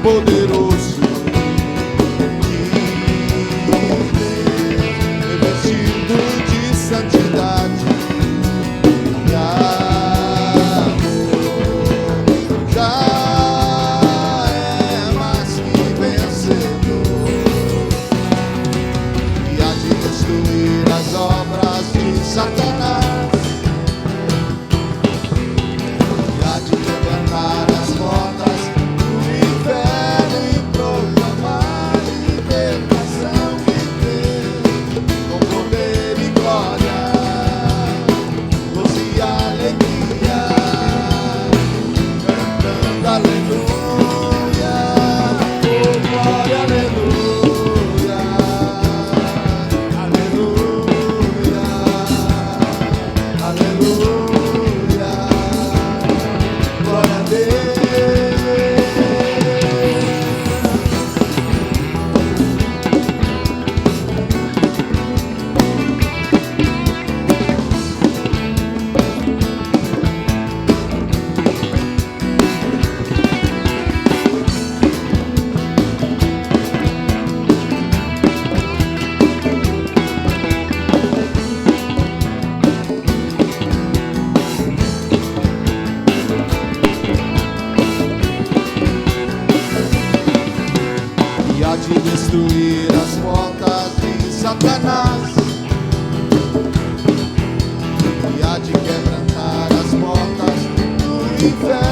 poderoso que revestido de santidade e amor, já é mais que vencedor, e há de destruir as obras de Satanás, e há de quebrantar as portas do inferno e proclamar libertação de Deus, com poder e glória, gozo e alegria, cantando aleluia, oh glória, aleluia, aleluia, aleluia, glória a Deus. E há de destruir as portas de Satanás, e há de quebrantar as portas do inferno